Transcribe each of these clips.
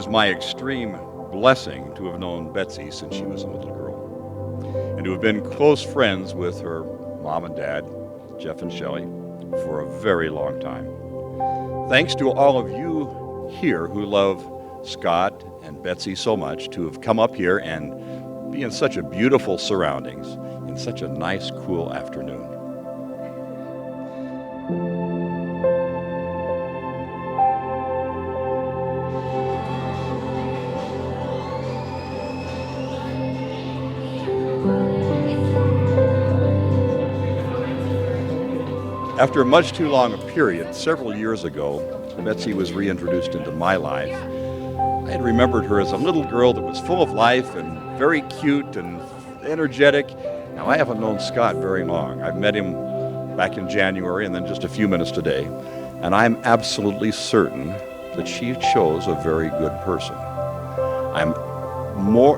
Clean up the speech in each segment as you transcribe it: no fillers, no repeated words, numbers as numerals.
is my extreme blessing to have known Betsy since she was a little girl, and to have been close friends with her mom and dad, Jeff and Shelley, for a very long time. Thanks to all of you here who love Scott and Betsy so much to have come up here and be in such a beautiful surroundings in such a nice, cool afternoon. After a much too long a period, several years ago, Betsy was reintroduced into my life. I had remembered her as a little girl that was full of life and very cute and energetic. Now, I haven't known Scott very long. I've met him back in January and then just a few minutes today, and I'm absolutely certain that she chose a very good person.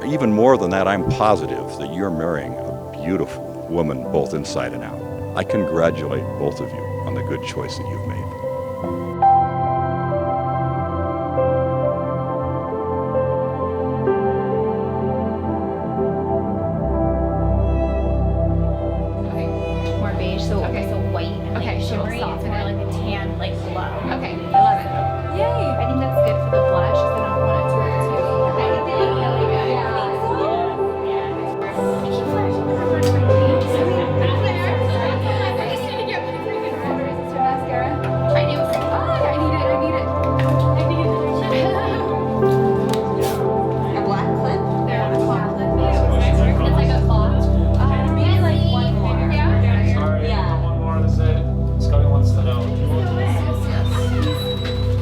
Even more than that, I'm positive that you're marrying a beautiful woman both inside and out. I congratulate both of you on the good choice that you've made. Okay, more beige, so white and Okay, so shimmery, soft, and then like a tan, like glow. Okay, I love it. Yay! I think that's good for the blush because I don't want it to look too. I think really good. I keep flashing the camera in my face. I knew it was like, oh, I need it. A black clip? They're a claw clip. It's like a claw. Maybe like one more. Yeah. Sorry, Yeah. one more to say. Scotty wants to know.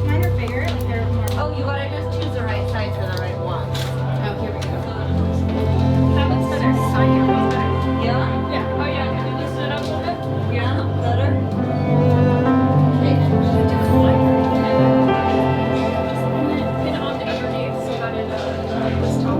Mine are bigger. Like they're more. Oh, you gotta just choose the right size for the right one. Oh, here we go. That looks better. Sign your way better. Yeah? Yeah. Oh yeah. Can you loosen it up a little bit? Yeah, better. Okay. Pin it on the underneath so that it this top.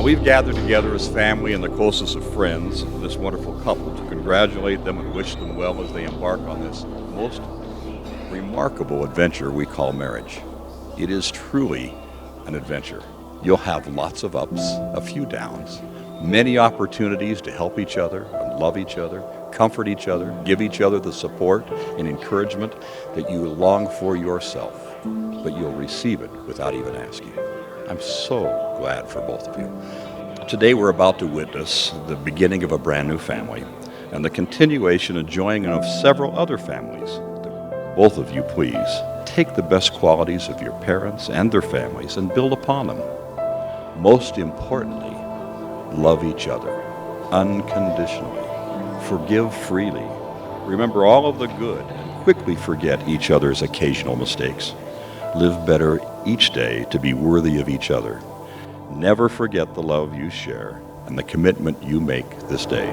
We've gathered together as family and the closest of friends, this wonderful couple, to congratulate them and wish them well as they embark on this most remarkable adventure we call marriage. It is truly an adventure. You'll have lots of ups, a few downs, many opportunities to help each other and love each other, comfort each other, give each other the support and encouragement that you long for yourself, but you'll receive it without even asking. I'm so glad for both of you. Today we're about to witness the beginning of a brand new family and the continuation and joining of several other families. Both of you, please, take the best qualities of your parents and their families and build upon them. Most importantly, love each other unconditionally. Forgive freely. Remember all of the good and quickly forget each other's occasional mistakes. Live better each day to be worthy of each other. Never forget the love you share and the commitment you make this day.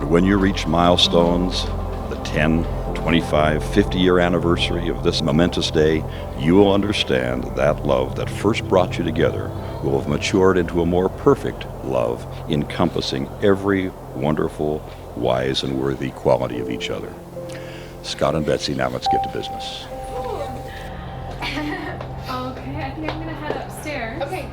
And when you reach milestones, the 10, 25, 50-year anniversary of this momentous day, you will understand that love that first brought you together will have matured into a more perfect love, encompassing every wonderful, wise, and worthy quality of each other. Scott and Betsy, now let's get to business. Okay, I think I'm gonna head upstairs. Okay.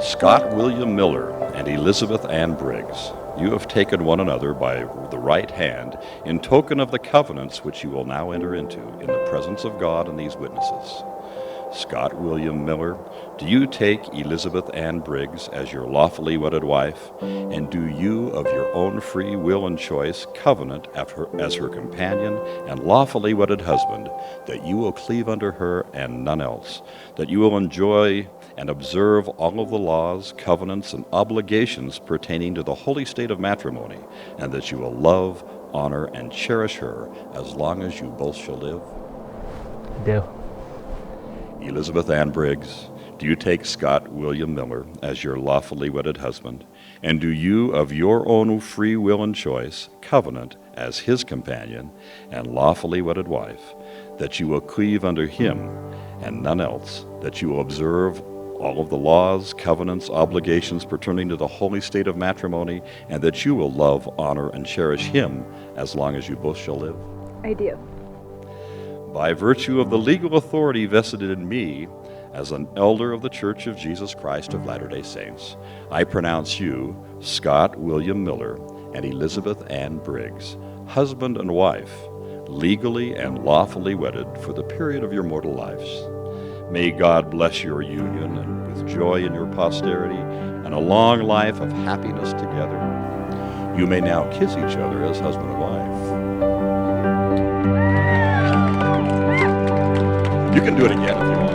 Scott William Miller and Elizabeth Ann Briggs, you have taken one another by the right hand in token of the covenants which you will now enter into in the presence of God and these witnesses. Scott William Miller, do you take Elizabeth Ann Briggs as your lawfully wedded wife, and do you of your own free will and choice covenant as her companion and lawfully wedded husband, that you will cleave unto her and none else, that you will enjoy and observe all of the laws, covenants, and obligations pertaining to the holy state of matrimony, and that you will love, honor, and cherish her as long as you both shall live? Do. Elizabeth Ann Briggs, do you take Scott William Miller as your lawfully wedded husband, and do you of your own free will and choice covenant as his companion and lawfully wedded wife, that you will cleave unto him and none else, that you will observe all of the laws, covenants, obligations pertaining to the holy state of matrimony, and that you will love, honor, and cherish him as long as you both shall live? I do. By virtue of the legal authority vested in me as an elder of the Church of Jesus Christ of Latter-day Saints, I pronounce you, Scott William Miller and Elizabeth Ann Briggs, husband and wife, legally and lawfully wedded for the period of your mortal lives. May God bless your union and with joy in your posterity and a long life of happiness together. You may now kiss each other as husband and wife. You can do it again if you want.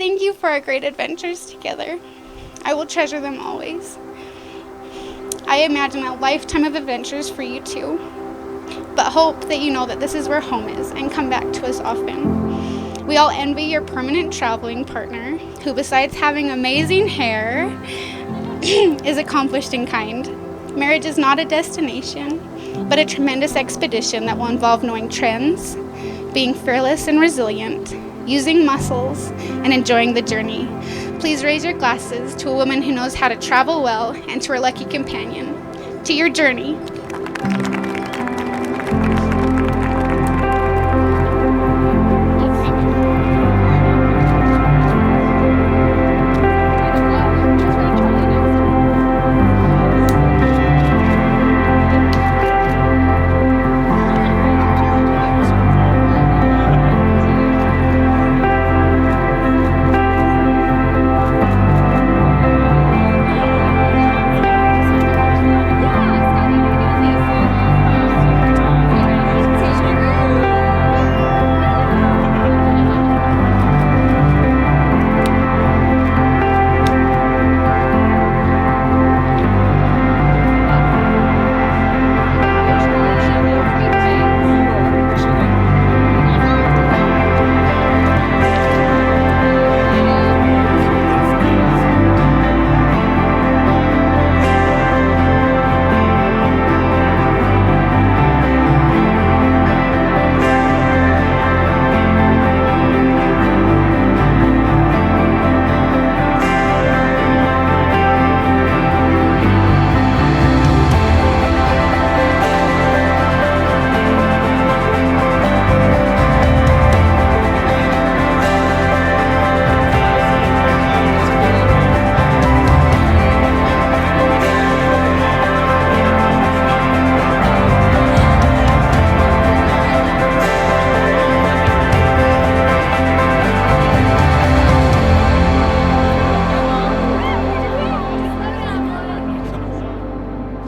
Thank you for our great adventures together. I will treasure them always. I imagine a lifetime of adventures for you too, but hope that you know that this is where home is and come back to us often. We all envy your permanent traveling partner, who besides having amazing hair, is accomplished and kind. Marriage is not a destination, but a tremendous expedition that will involve knowing trends, being fearless and resilient, using muscles, and enjoying the journey. Please raise your glasses to a woman who knows how to travel well and to her lucky companion. To your journey.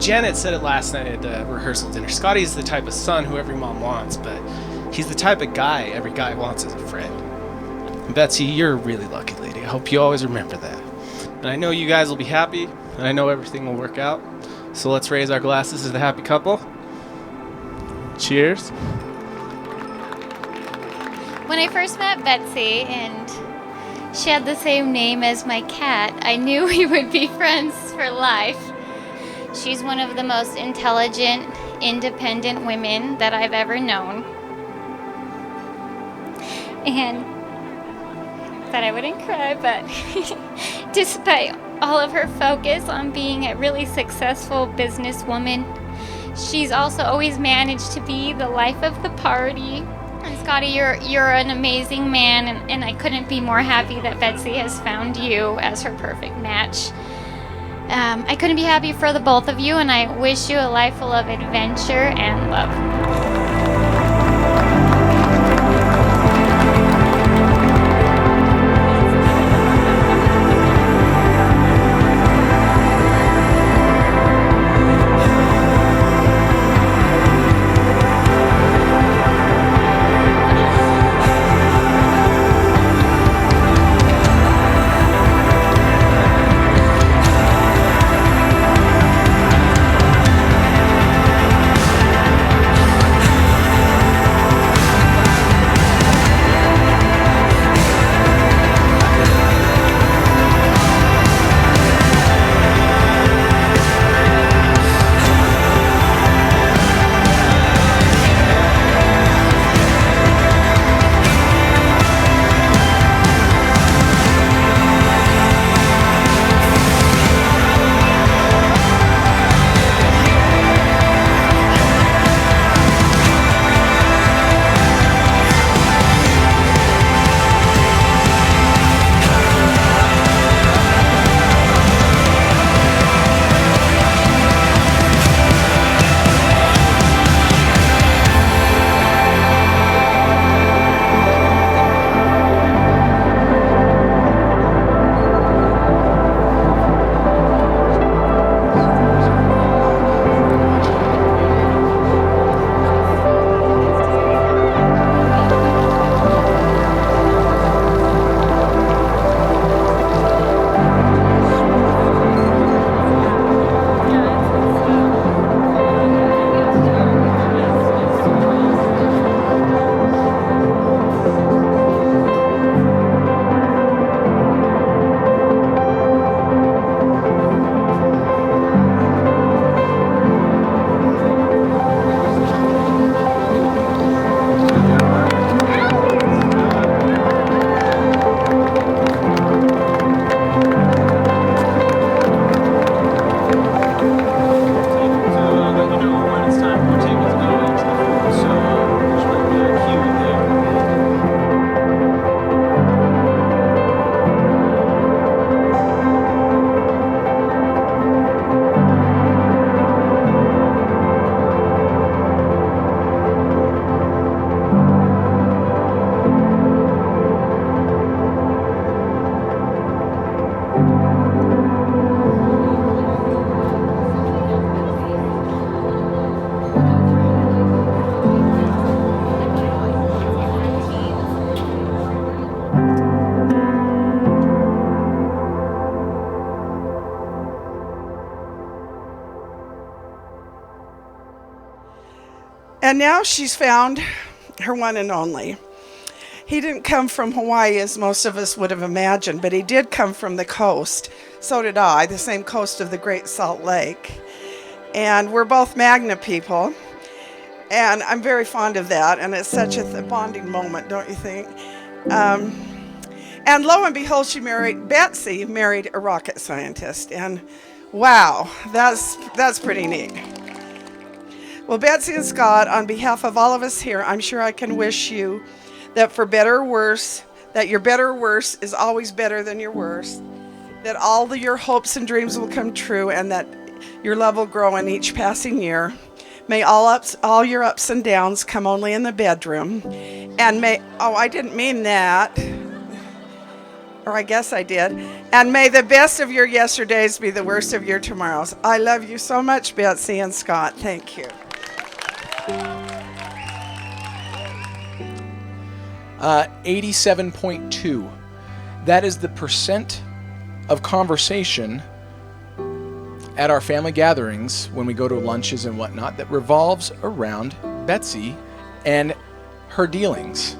Janet said it last night at the rehearsal dinner. Scotty's the type of son who every mom wants, but he's the type of guy every guy wants as a friend. And Betsy, you're a really lucky lady. I hope you always remember that. And I know you guys will be happy, and I know everything will work out. So let's raise our glasses as the happy couple. Cheers. When I first met Betsy and she had the same name as my cat, I knew we would be friends for life. She's one of the most intelligent, independent women that I've ever known. And thought I wouldn't cry, but despite all of her focus on being a really successful businesswoman, she's also always managed to be the life of the party. And Scotty, you're an amazing man, and I couldn't be more happy that Betsy has found you as her perfect match. I couldn't be happier for the both of you, and I wish you a life full of adventure and love. And now she's found her one and only. He didn't come from Hawaii as most of us would have imagined, but he did come from the coast. So did I, the same coast of the Great Salt Lake. And we're both Magna people. And I'm very fond of that. And it's such a bonding moment, don't you think? And lo and behold, Betsy married a rocket scientist. And wow, that's pretty neat. Well, Betsy and Scott, on behalf of all of us here, I'm sure I can wish you that for better or worse, that your better or worse is always better than your worst, that all your hopes and dreams will come true, and that your love will grow in each passing year. May all your ups and downs come only in the bedroom. And I didn't mean that. Or I guess I did. And may the best of your yesterdays be the worst of your tomorrows. I love you so much, Betsy and Scott. Thank you. 87.2. That is the percent of conversation at our family gatherings when we go to lunches and whatnot that revolves around Betsy and her dealings.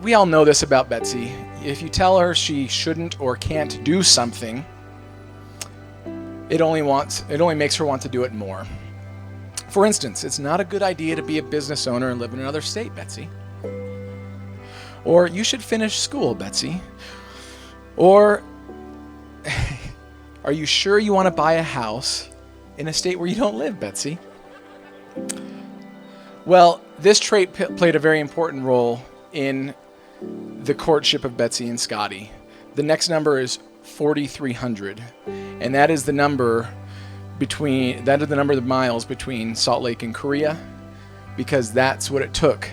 We all know this about Betsy. If you tell her she shouldn't or can't do something, it only makes her want to do it more. For instance, it's not a good idea to be a business owner and live in another state, Betsy. Or you should finish school, Betsy. Or are you sure you want to buy a house in a state where you don't live, Betsy? Well, this trait played a very important role in the courtship of Betsy and Scotty. The next number is 4,300, and that is the number of miles between Salt Lake and Korea, because that's what it took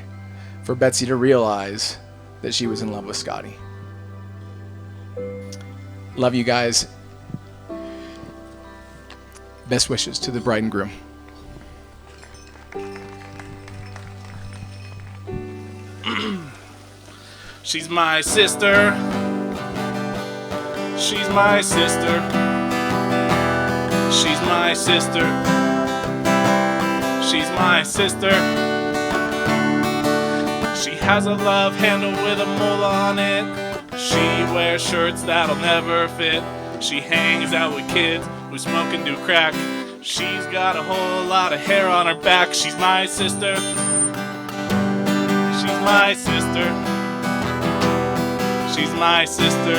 for Betsy to realize that she was in love with Scotty. Love you guys. Best wishes to the bride and groom. She's my sister. She's my sister. She's my sister. She's my sister. She has a love handle with a mole on it. She wears shirts that'll never fit. She hangs out with kids who smoke and do crack. She's got a whole lot of hair on her back. She's my sister. She's my sister. She's my sister.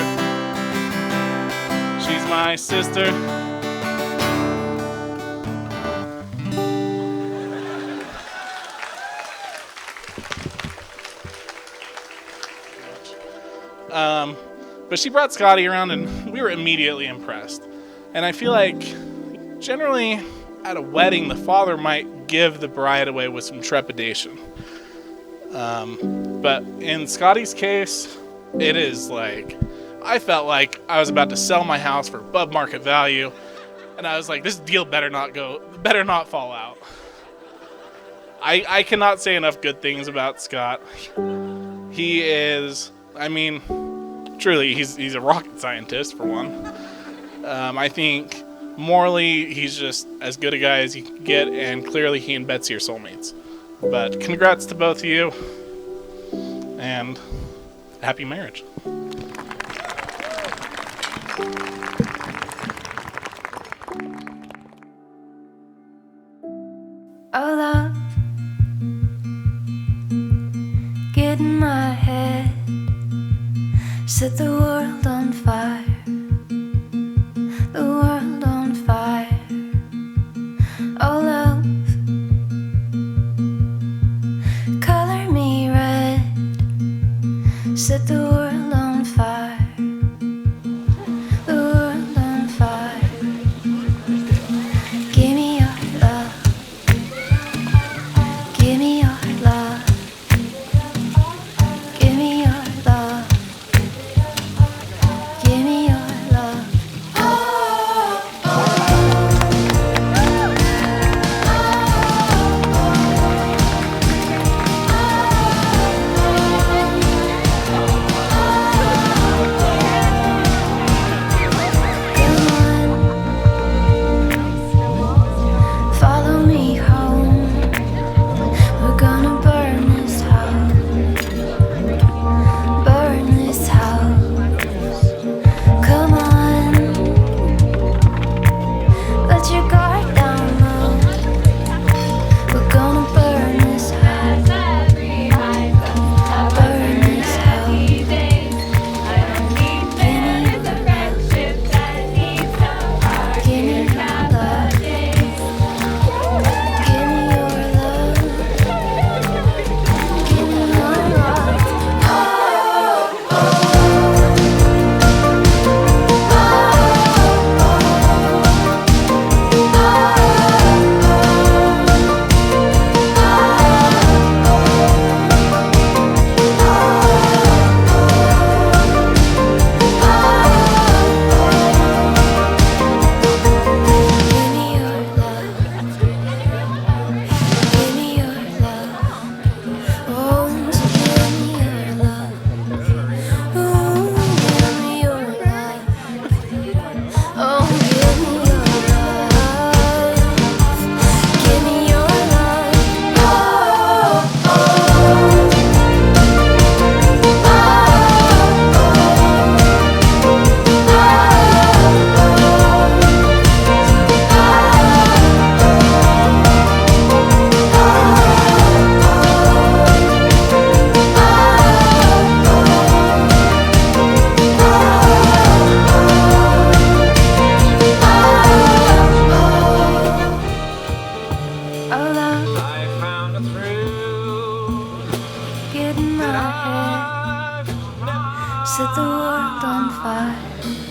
She's my sister. But she brought Scotty around and we were immediately impressed. And I feel like generally at a wedding, the father might give the bride away with some trepidation. But in Scotty's case, it is like, I felt like I was about to sell my house for above market value. And I was like, this deal better not fall out. I cannot say enough good things about Scott. He is, truly, he's a rocket scientist, for one. I think morally, he's just as good a guy as you can get, and clearly he and Betsy are soulmates. But congrats to both of you, and happy marriage. Oh, love, get in my head, set the world on fire, the world on fire. Oh, love, color me red, set the world on fire, the world on fire. Give me your love, give me your love, give me your love, give me your love. of love. I found a thrill Get in my that head, I've not set the world on fire.